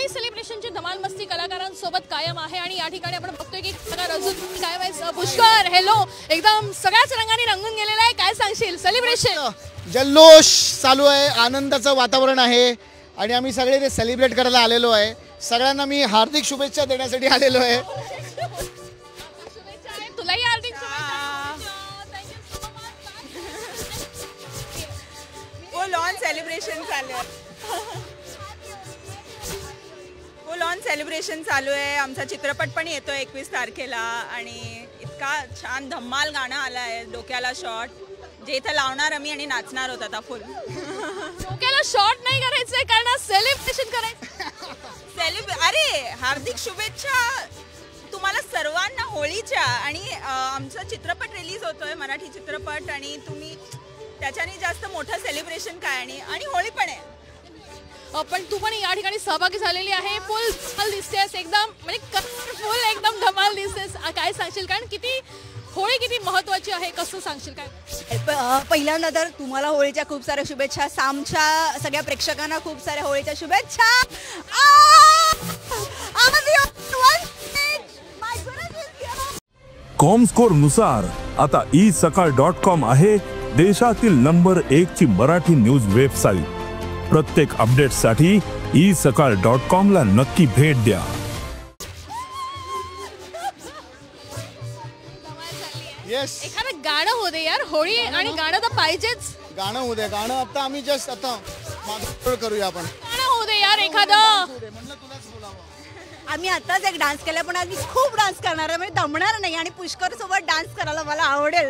होळी सेलिब्रेशनची धमाल मस्ती कलाकारांसोबत कायम आहे आणि या ठिकाणी आपण बघतोय की कलाकार अजून काय व्हायचं पुष्कर हेलो एकदम सगळ्याच रंगांनी रंगून गेलेला आहे. काय सांगशील सेलिब्रेशन? जल्लोष चालू आहे, आनंदाचं वातावरण आहे आणि आम्ही सगळे ते सेलिब्रेट करायला आलेलो आहे. सगळ्यांना मी हार्दिक शुभेच्छा देण्यासाठी आलेलो आहे. तुलाही हार्दिक शुभेच्छा. फुल ऑन सेलिब्रेशन चालू आहे. फुल ऑन सेलिब्रेशन चालू आहे. आमचा चित्रपट पण येतोय 21 तारखेला आणि इतका छान धम्माल गाणं आलं आहे. डोक्याला शॉट जे इथं लावणार आम्ही आणि नाचणार होत आता फुल. डोक्याला शॉट नाही करायचंय कारण सेलिब्रेशन करायचं. अरे हार्दिक शुभेच्छा तुम्हाला सर्वांना होळीच्या. आणि आमचा चित्रपट रिलीज होतोय, मराठी चित्रपट, आणि तुम्ही त्याच्याने जास्त मोठं सेलिब्रेशन काय. आणि होळी पण आहे. पण तू पण या ठिकाणी सहभागी झालेली आहे. फुल धमाल दिसतेस एकदम, म्हणजे कलरफुल एकदम धमाल दिसतेस. काय सांगशील कारण किती होळी किती महत्त्वाची आहे, कसं सांगशील काय? पहिल्यांदा तर तुम्हाला होळीच्या खूप साऱ्या शुभेच्छा. सामच्या सगळ्या प्रेक्षकांना खूप साऱ्या होळीच्या शुभेच्छा. कॉमस्कोर नुसार आता isakal.com आहे देशातील नंबर 1 ची मराठी न्यूज वेबसाईट. प्रत्येक अपडेटसाठी isakal.com ला नक्की भेट द्या. येस, एखादं गाणं होऊ दे यार, होळी आणि गाणं तर पाहिजेच. गाणं होऊ दे. गाणं आता आम्ही जस्ट आता मागं करूया. आपण गाणं होऊ दे यार एखादं. म्हणलं तुलाच बोलावं. आम्ही आताच एक डान्स केला पण आम्ही खूप डान्स करणार आहे, म्हणजे दमणार नाही. आणि पुष्कर सोबत डान्स करायला मला आवडेल.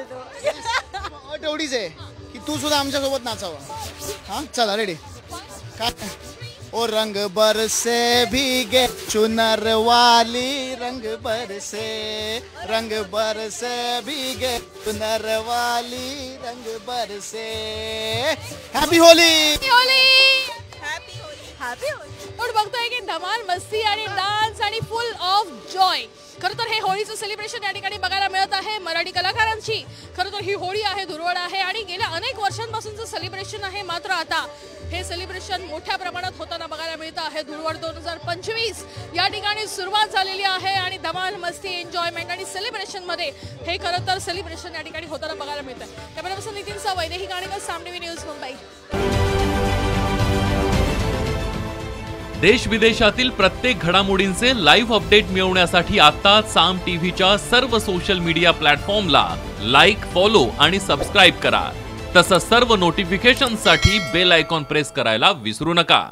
अट एवढीच आहे की तू सुद्धा आमच्या सोबत नाचावं. हां चला रेडी. काय ओ रंग बरसे भीगे चुनर वाली, रंग बरसे भीगे चुनर वाली, रंग बरसे. Happy Holy. हॅपी होळी. पण बघतोय की धमाल मस्ती आणि डान्स आणि फुल ऑफ जॉय. खरं तर हे होळीचं सेलिब्रेशन या ठिकाणी बघायला मिळत आहे मराठी कलाकारांची. खरं तर ही होळी आहे, धुरवड आहे आणि गेल्या अनेक वर्षांपासूनचं सेलिब्रेशन आहे. मात्र आता हे सेलिब्रेशन मोठ्या प्रमाणात होताना बघायला मिळतं आहे. धुळवड 2025 या ठिकाणी सुरुवात झालेली आहे आणि धमाल मस्ती एन्जॉयमेंट आणि सेलिब्रेशन मध्ये हे खरं तर सेलिब्रेशन या ठिकाणी होताना बघायला मिळतं. त्यामुळे नितीन सवय, देही गाणेकर, साम टीव्ही न्यूज, मुंबई. देश विदेशातील प्रत्येक घडामोडींचे लाईव्ह अपडेट मिळवण्यासाठी आता साम टीव्हीच्या सर्व सोशल मीडिया प्लॅटफॉर्मला लाईक, फॉलो आणि सबस्क्राईब करा. तसंच सर्व नोटिफिकेशनसाठी बेल आयकॉन प्रेस करायला विसरू नका.